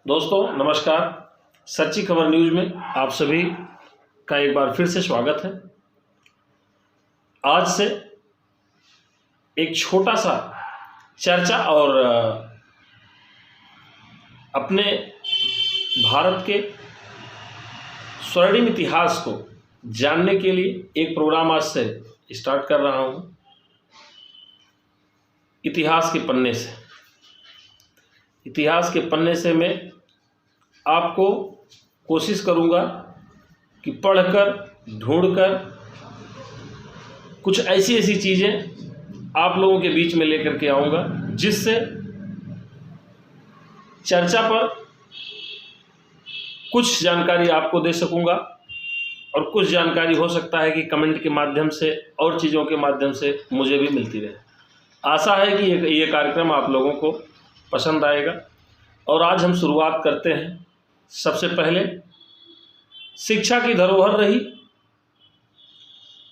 दोस्तों नमस्कार। सच्ची खबर न्यूज में आप सभी का एक बार फिर से स्वागत है। आज से एक छोटा सा चर्चा और अपने भारत के स्वर्णिम इतिहास को जानने के लिए एक प्रोग्राम आज से स्टार्ट कर रहा हूं। इतिहास के पन्ने से मैं आपको कोशिश करूंगा कि पढ़कर ढूंढकर कुछ ऐसी चीज़ें आप लोगों के बीच में लेकर के आऊंगा जिससे चर्चा पर कुछ जानकारी आपको दे सकूंगा और कुछ जानकारी हो सकता है कि कमेंट के माध्यम से और चीज़ों के माध्यम से मुझे भी मिलती रहे। आशा है कि ये कार्यक्रम आप लोगों को पसंद आएगा। और आज हम शुरुआत करते हैं। सबसे पहले शिक्षा की धरोहर रही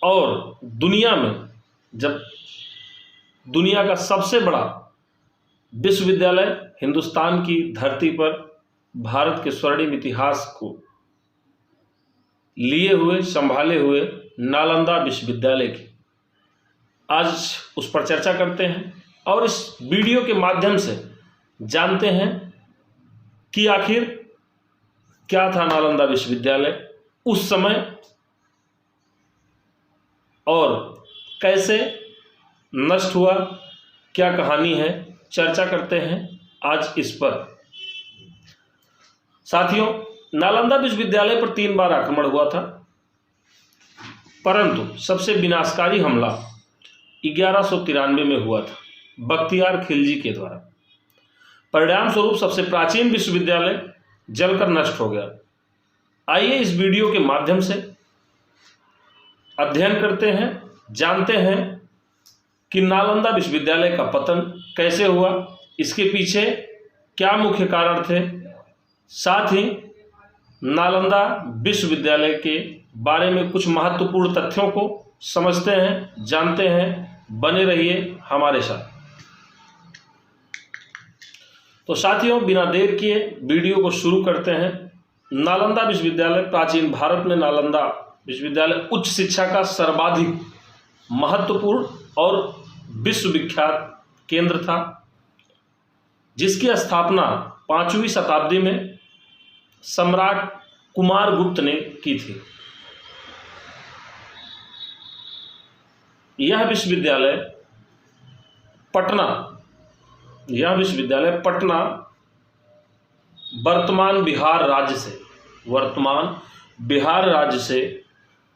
और दुनिया में जब दुनिया का सबसे बड़ा विश्वविद्यालय हिंदुस्तान की धरती पर भारत के स्वर्णिम इतिहास को लिए हुए संभाले हुए नालंदा विश्वविद्यालय की आज उस पर चर्चा करते हैं और इस वीडियो के माध्यम से जानते हैं कि आखिर क्या था नालंदा विश्वविद्यालय उस समय और कैसे नष्ट हुआ, क्या कहानी है, चर्चा करते हैं आज इस पर। साथियों, नालंदा विश्वविद्यालय पर 3 बार आक्रमण हुआ था, परंतु सबसे विनाशकारी हमला 1193 में हुआ था बख्तियार खिलजी के द्वारा। परिणाम स्वरूप सबसे प्राचीन विश्वविद्यालय जलकर नष्ट हो गया। आइए इस वीडियो के माध्यम से अध्ययन करते हैं, जानते हैं कि नालंदा विश्वविद्यालय का पतन कैसे हुआ, इसके पीछे क्या मुख्य कारण थे, साथ ही नालंदा विश्वविद्यालय के बारे में कुछ महत्वपूर्ण तथ्यों को समझते हैं, जानते हैं। बने रहिए हमारे साथ। तो साथियों, बिना देर किए वीडियो को शुरू करते हैं। नालंदा विश्वविद्यालय प्राचीन भारत में नालंदा विश्वविद्यालय उच्च शिक्षा का सर्वाधिक महत्वपूर्ण और विश्वविख्यात केंद्र था, जिसकी स्थापना 5वीं शताब्दी में सम्राट कुमारगुप्त ने की थी। यह विश्वविद्यालय पटना वर्तमान बिहार राज्य से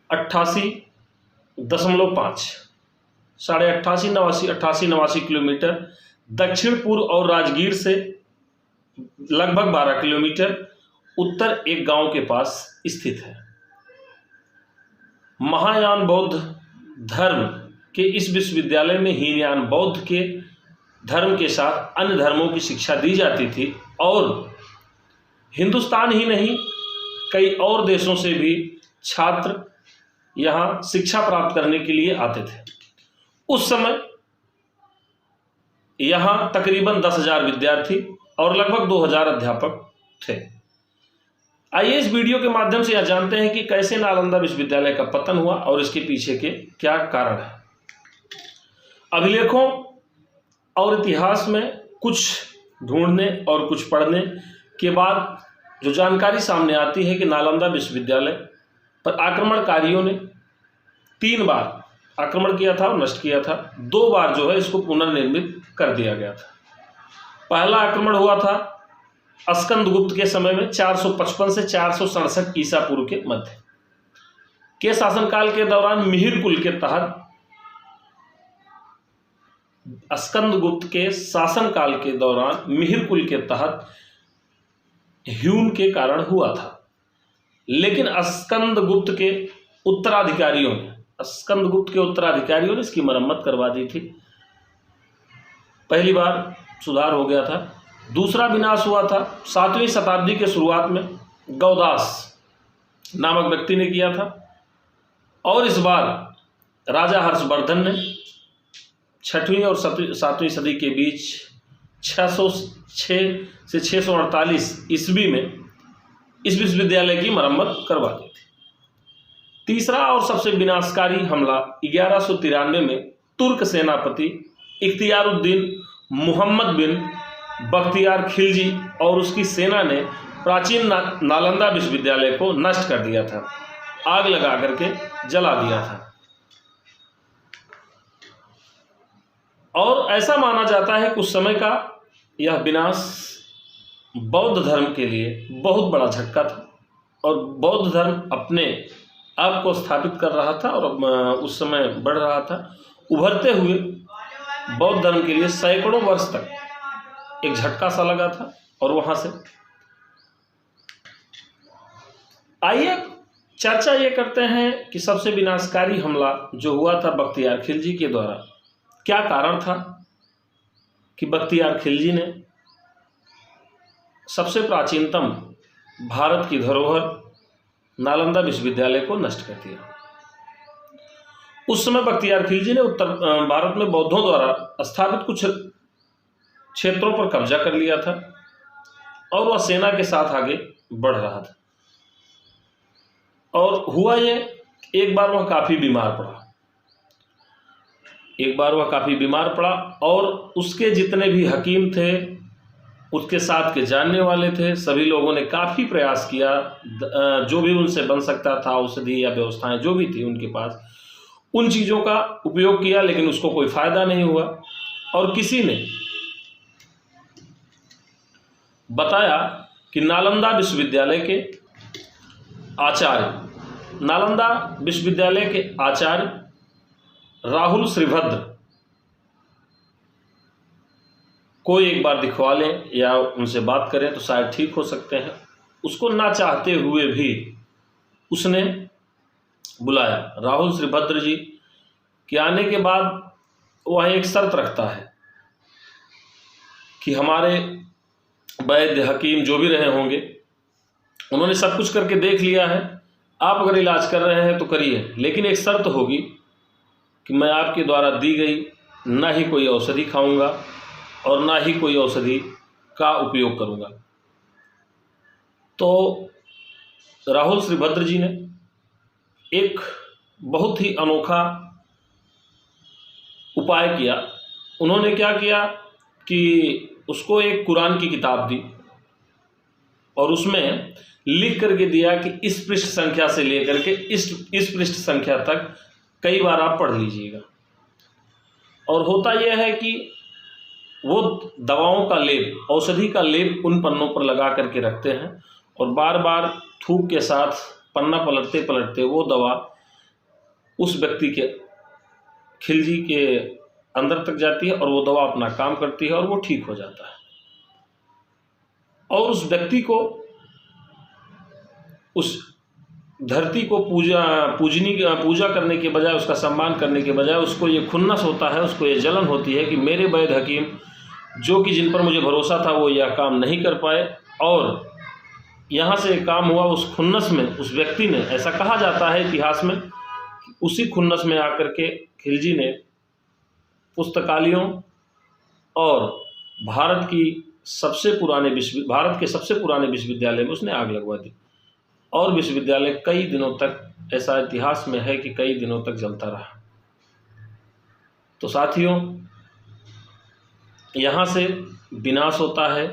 88.5 किलोमीटर दक्षिण पूर्व और राजगीर से लगभग 12 किलोमीटर उत्तर एक गांव के पास स्थित है। महायान बौद्ध धर्म के इस विश्वविद्यालय में हीनयान बौद्ध के धर्म के साथ अन्य धर्मों की शिक्षा दी जाती थी और हिंदुस्तान ही नहीं कई और देशों से भी छात्र यहाँ शिक्षा प्राप्त करने के लिए आते थे। उस समय यहाँ तकरीबन 10,000 विद्यार्थी और लगभग 2,000 अध्यापक थे। आइए इस वीडियो के माध्यम से यह जानते हैं कि कैसे नालंदा विश्वविद्यालय का पतन हुआ और इसके पीछे के क्या कारण है। अभिलेखों और इतिहास में कुछ ढूंढने और कुछ पढ़ने के बाद जो जानकारी सामने आती है कि नालंदा विश्वविद्यालय पर आक्रमणकारियों ने 3 बार आक्रमण किया था और नष्ट किया था। 2 बार जो है इसको पुनर्निर्मित कर दिया गया था। पहला आक्रमण हुआ था स्कंदगुप्त के समय में 455 से 467 ईसा पूर्व के मध्य के शासनकाल के दौरान मिहिर कुल के तहत स्कंदगुप्त के शासनकाल के दौरान मिहिर कुल के तहत ह्यून के कारण हुआ था। लेकिन स्कंदगुप्त के उत्तराधिकारियों ने इसकी मरम्मत करवा दी थी। पहली बार सुधार हो गया था। दूसरा विनाश हुआ था 7वीं शताब्दी के शुरुआत में गौदास नामक व्यक्ति ने किया था और इस बार राजा हर्षवर्धन ने 6वीं और 7वीं सदी के बीच 606 से 648 ईस्वी में इस विश्वविद्यालय की मरम्मत करवा दी थी। तीसरा और सबसे विनाशकारी हमला 1193 में तुर्क सेनापति इख्तियारुद्दीन मुहम्मद बिन बख्तियार खिलजी और उसकी सेना ने प्राचीन नालंदा विश्वविद्यालय को नष्ट कर दिया था, आग लगा करके जला दिया था। और ऐसा माना जाता है कि उस समय का यह विनाश बौद्ध धर्म के लिए बहुत बड़ा झटका था और बौद्ध धर्म अपने आप को स्थापित कर रहा था और उस समय बढ़ रहा था। उभरते हुए बौद्ध धर्म के लिए सैकड़ों वर्ष तक एक झटका सा लगा था। और वहां से आइए चर्चा ये करते हैं कि सबसे विनाशकारी हमला जो हुआ था बख्तियार खिलजी के द्वारा, क्या कारण था कि बख्तियार खिलजी ने सबसे प्राचीनतम भारत की धरोहर नालंदा विश्वविद्यालय को नष्ट कर दिया। उस समय बख्तियार खिलजी ने उत्तर भारत में बौद्धों द्वारा स्थापित कुछ क्षेत्रों पर कब्जा कर लिया था और वह सेना के साथ आगे बढ़ रहा था। और हुआ ये, एक बार वह काफ़ी बीमार पड़ा और उसके जितने भी हकीम थे, उसके साथ के जानने वाले थे, सभी लोगों ने काफ़ी प्रयास किया, जो भी उनसे बन सकता था औषधि या व्यवस्थाएं जो भी थी उनके पास, उन चीज़ों का उपयोग किया, लेकिन उसको कोई फ़ायदा नहीं हुआ। और किसी ने बताया कि नालंदा विश्वविद्यालय के आचार्य राहुल श्रीभद्र को एक बार दिखवा लें या उनसे बात करें तो शायद ठीक हो सकते हैं। उसको ना चाहते हुए भी उसने बुलाया। राहुल श्रीभद्र जी के आने के बाद वह एक शर्त रखता है कि हमारे वैद्य हकीम जो भी रहे होंगे, उन्होंने सब कुछ करके देख लिया है, आप अगर इलाज कर रहे हैं तो करिए, लेकिन एक शर्त होगी कि मैं आपके द्वारा दी गई ना ही कोई औषधि खाऊंगा और ना ही कोई औषधि का उपयोग करूंगा। तो राहुल श्रीभद्र जी ने एक बहुत ही अनोखा उपाय किया। उन्होंने क्या किया कि उसको एक कुरान की किताब दी और उसमें लिख करके दिया कि इस पृष्ठ संख्या से लेकर के इस पृष्ठ संख्या तक कई बार आप पढ़ लीजिएगा। और होता यह है कि वो दवाओं का लेप, औषधि का लेप उन पन्नों पर लगा करके रखते हैं और बार बार थूक के साथ पन्ना पलटते पलटते वो दवा उस व्यक्ति के खिलजी के अंदर तक जाती है और वो दवा अपना काम करती है और वो ठीक हो जाता है। और उस व्यक्ति को, उस धरती को पूजा करने के बजाय, उसका सम्मान करने के बजाय उसको ये खुन्नस होता है, उसको ये जलन होती है कि मेरे वैद्य हकीम जो कि जिन पर मुझे भरोसा था वो यह काम नहीं कर पाए और यहाँ से काम हुआ। उस खुन्नस में उस व्यक्ति ने, ऐसा कहा जाता है इतिहास में, उसी खुन्नस में आकर के खिलजी ने पुस्तकालयों और भारत के सबसे पुराने विश्वविद्यालय में उसने आग लगवा दी और विश्वविद्यालय कई दिनों तक, ऐसा इतिहास में है कि कई दिनों तक जलता रहा। तो साथियों, यहाँ से विनाश होता है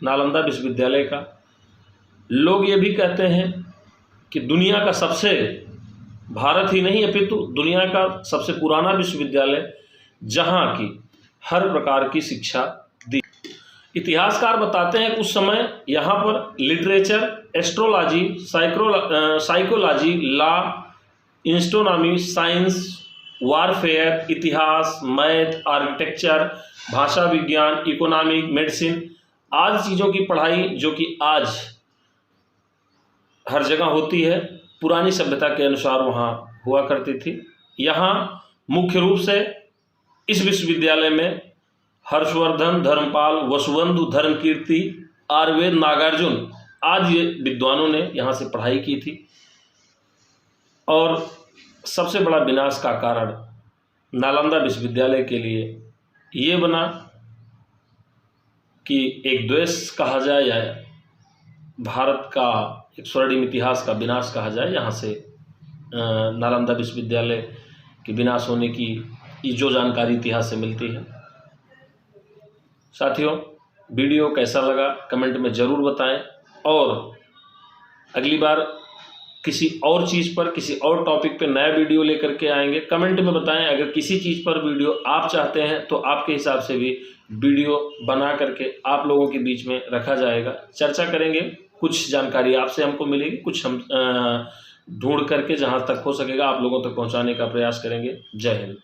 नालंदा विश्वविद्यालय का। लोग ये भी कहते हैं कि दुनिया का सबसे, भारत ही नहीं अपितु दुनिया का सबसे पुराना विश्वविद्यालय जहाँ की हर प्रकार की शिक्षा दी। इतिहासकार बताते हैं कि उस समय यहाँ पर literature, astrology, psychology, law, astronomy, science, warfare, इतिहास, मैथ, आर्किटेक्चर, भाषा विज्ञान, इकोनॉमिक, मेडिसिन आदि चीज़ों की पढ़ाई जो कि आज हर जगह होती है, पुरानी सभ्यता के अनुसार वहाँ हुआ करती थी। यहाँ मुख्य रूप से इस विश्वविद्यालय में हर्षवर्धन, धर्मपाल, वसुबंधु, धर्मकीर्ति, आयुर्वेद, नागार्जुन आदि विद्वानों ने यहाँ से पढ़ाई की थी। और सबसे बड़ा विनाश का कारण नालंदा विश्वविद्यालय के लिए ये बना कि एक द्वेष कहा जाए या भारत का एक स्वर्णिम इतिहास का विनाश कहा जाए, यहाँ से नालंदा विश्वविद्यालय के विनाश होने की ये जो जानकारी इतिहास से मिलती है। साथियों, वीडियो कैसा लगा कमेंट में ज़रूर बताएं, और अगली बार किसी और चीज़ पर, किसी और टॉपिक पे नया वीडियो लेकर के आएंगे। कमेंट में बताएं, अगर किसी चीज़ पर वीडियो आप चाहते हैं तो आपके हिसाब से भी वीडियो बना करके आप लोगों के बीच में रखा जाएगा, चर्चा करेंगे। कुछ जानकारी आपसे हमको मिलेगी, कुछ हम ढूंढ करके जहाँ तक हो सकेगा आप लोगों तक पहुँचाने का प्रयास करेंगे। जय हिंद।